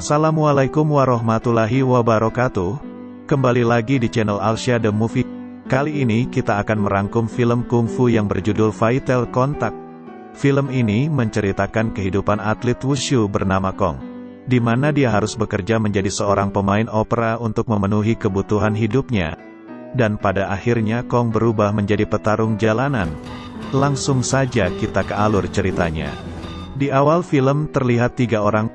Assalamualaikum warahmatullahi wabarakatuh. Kembali lagi di channel Alsya The Movie. Kali ini kita akan merangkum film kungfu yang berjudul Fatal Contact. Film ini menceritakan kehidupan atlet wushu bernama Kong, di mana dia harus bekerja menjadi seorang pemain opera untuk memenuhi kebutuhan hidupnya. Dan pada akhirnya Kong berubah menjadi petarung jalanan. Langsung saja kita ke alur ceritanya. Di awal film terlihat 3 orang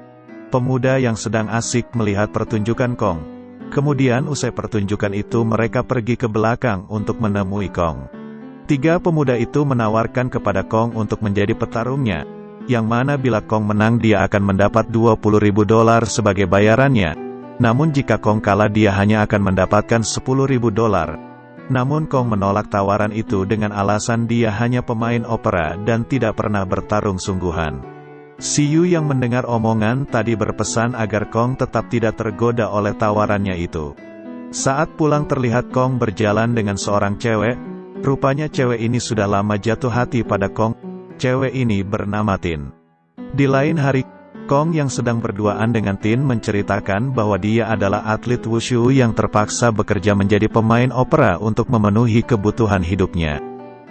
pemuda yang sedang asik melihat pertunjukan Kong. Kemudian usai pertunjukan itu mereka pergi ke belakang untuk menemui Kong. 3 pemuda itu menawarkan kepada Kong untuk menjadi petarungnya, yang mana bila Kong menang dia akan mendapat $20.000 sebagai bayarannya. Namun jika Kong kalah dia hanya akan mendapatkan $10.000. Namun Kong menolak tawaran itu dengan alasan dia hanya pemain opera dan tidak pernah bertarung sungguhan. Si Yu yang mendengar omongan tadi berpesan agar Kong tetap tidak tergoda oleh tawarannya itu. Saat pulang terlihat Kong berjalan dengan seorang cewek. Rupanya cewek ini sudah lama jatuh hati pada Kong. Cewek ini bernama Tin. Di lain hari, Kong yang sedang berduaan dengan Tin menceritakan bahwa dia adalah atlet wushu yang terpaksa bekerja menjadi pemain opera untuk memenuhi kebutuhan hidupnya.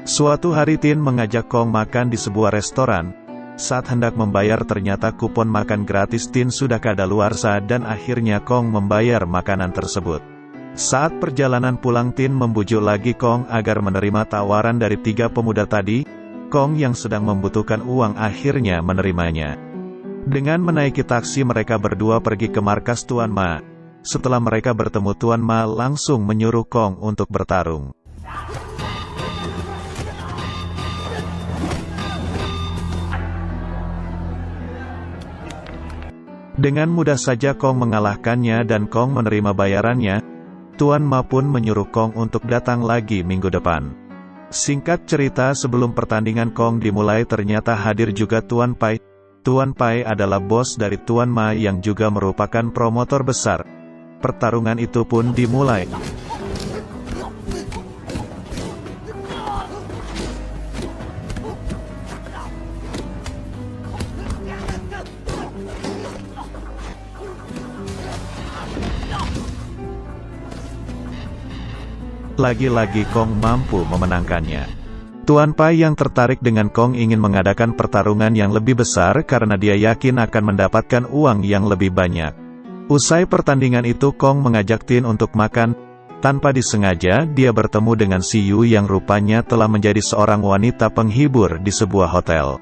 Suatu hari Tin mengajak Kong makan di sebuah restoran. Saat hendak membayar ternyata kupon makan gratis Tin sudah kadaluarsa dan akhirnya Kong membayar makanan tersebut. Saat perjalanan pulang Tin membujuk lagi Kong agar menerima tawaran dari 3 pemuda tadi. Kong yang sedang membutuhkan uang akhirnya menerimanya. Dengan menaiki taksi mereka berdua pergi ke markas Tuan Ma. Setelah mereka bertemu Tuan Ma langsung menyuruh Kong untuk bertarung. Dengan mudah saja Kong mengalahkannya dan Kong menerima bayarannya. Tuan Ma pun menyuruh Kong untuk datang lagi minggu depan. Singkat cerita sebelum pertandingan Kong dimulai ternyata hadir juga Tuan Pai. Tuan Pai adalah bos dari Tuan Ma yang juga merupakan promotor besar. Pertarungan itu pun dimulai. Lagi-lagi Kong mampu memenangkannya. Tuan Pai yang tertarik dengan Kong ingin mengadakan pertarungan yang lebih besar karena dia yakin akan mendapatkan uang yang lebih banyak. Usai pertandingan itu Kong mengajak Tin untuk makan. Tanpa disengaja dia bertemu dengan si Yu yang rupanya telah menjadi seorang wanita penghibur di sebuah hotel.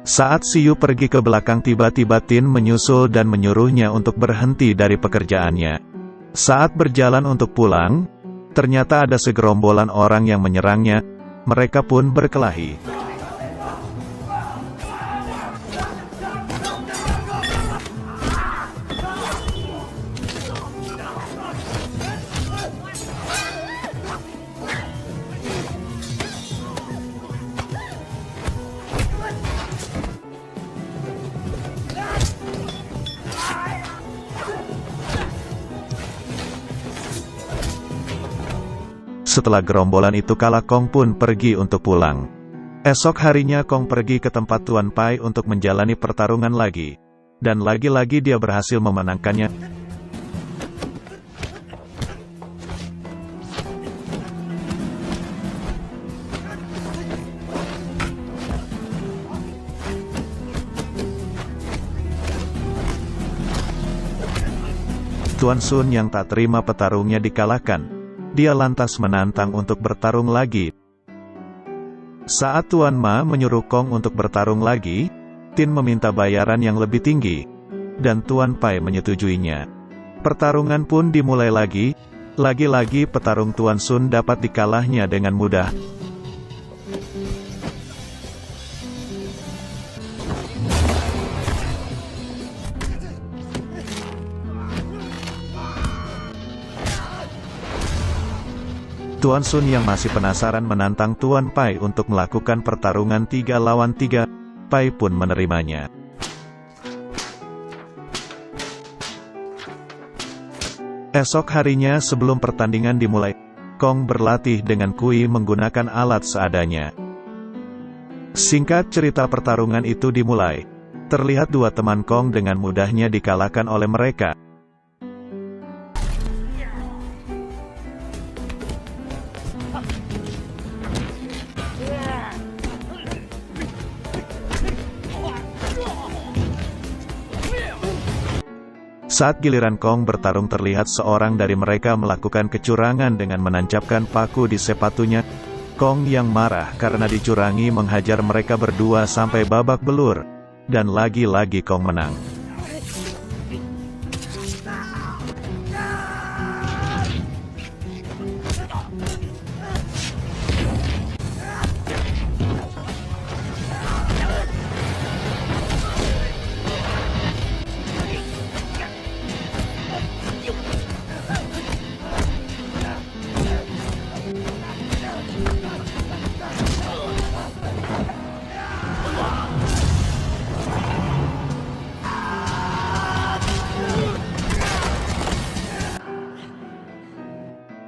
Saat si Yu pergi ke belakang tiba-tiba Tin menyusul dan menyuruhnya untuk berhenti dari pekerjaannya. Saat berjalan untuk pulang, ternyata ada segerombolan orang yang menyerangnya. Mereka pun berkelahi. Setelah gerombolan itu kalah Kong pun pergi untuk pulang. Esok harinya Kong pergi ke tempat Tuan Pai untuk menjalani pertarungan lagi. Dan lagi-lagi dia berhasil memenangkannya. Tuan Sun yang tak terima petarungnya dikalahkan. Dia lantas menantang untuk bertarung lagi. Saat Tuan Ma menyuruh Kong untuk bertarung lagi, Tin meminta bayaran yang lebih tinggi, dan Tuan Pai menyetujuinya. Pertarungan pun dimulai lagi. Lagi-lagi petarung Tuan Sun dapat dikalahnya dengan mudah. Tuan Sun yang masih penasaran menantang Tuan Pai untuk melakukan pertarungan 3 lawan 3. Pai pun menerimanya. Esok harinya sebelum pertandingan dimulai, Kong berlatih dengan Kui menggunakan alat seadanya. Singkat cerita pertarungan itu dimulai. terlihat dua teman Kong dengan mudahnya dikalahkan oleh mereka. Saat giliran Kong bertarung, terlihat seorang dari mereka melakukan kecurangan dengan menancapkan paku di sepatunya. Kong yang marah karena dicurangi menghajar mereka berdua sampai babak belur. Dan lagi-lagi Kong menang.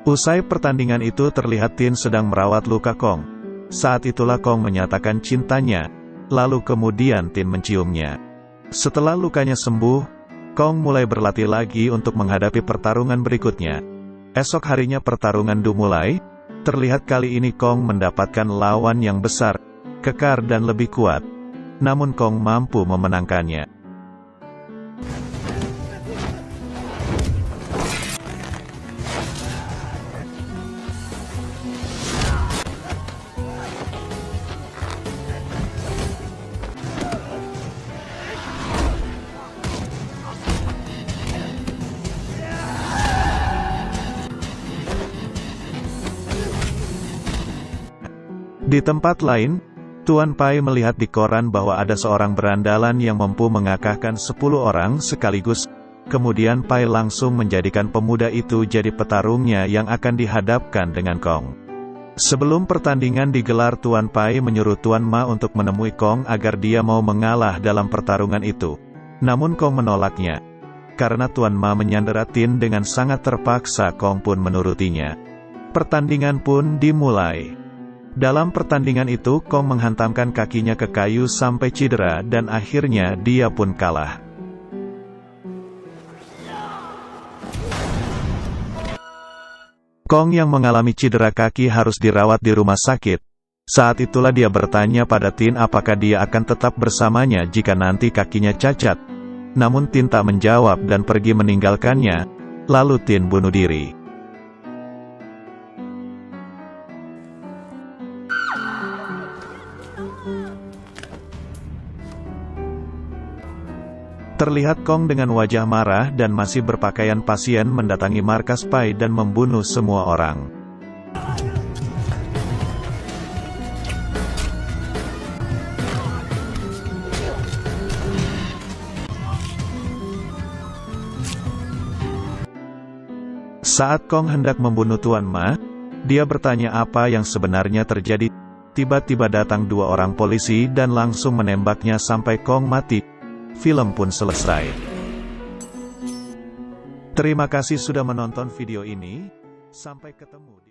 Usai pertandingan itu, terlihat Tin sedang merawat luka Kong. Saat itulah Kong menyatakan cintanya, lalu kemudian Tin menciumnya. Setelah lukanya sembuh, Kong mulai berlatih lagi untuk menghadapi pertarungan berikutnya. Esok harinya pertarungan dimulai. Terlihat kali ini Kong mendapatkan lawan yang besar, kekar dan lebih kuat. Namun Kong mampu memenangkannya. Di tempat lain, Tuan Pai melihat di koran bahwa ada seorang berandalan yang mampu mengalahkan 10 orang sekaligus. Kemudian Pai langsung menjadikan pemuda itu jadi petarungnya yang akan dihadapkan dengan Kong. Sebelum pertandingan digelar, Tuan Pai menyuruh Tuan Ma untuk menemui Kong agar dia mau mengalah dalam pertarungan itu. Namun Kong menolaknya. Karena Tuan Ma menyandera Tin dengan sangat terpaksa, Kong pun menurutinya. Pertandingan pun dimulai. Dalam pertandingan itu, Kong menghantamkan kakinya ke kayu sampai cedera dan akhirnya dia pun kalah. Kong yang mengalami cedera kaki harus dirawat di rumah sakit. Saat itulah dia bertanya pada Tin apakah dia akan tetap bersamanya jika nanti kakinya cacat. Namun Tin tak menjawab dan pergi meninggalkannya. Lalu Tin bunuh diri. Terlihat Kong dengan wajah marah dan masih berpakaian pasien mendatangi markas Pai dan membunuh semua orang. Saat Kong hendak membunuh Tuan Ma, dia bertanya apa yang sebenarnya terjadi. Tiba-tiba datang 2 orang polisi dan langsung menembaknya sampai Kong mati. Film pun selesai. Terima kasih sudah menonton video ini. Sampai ketemu di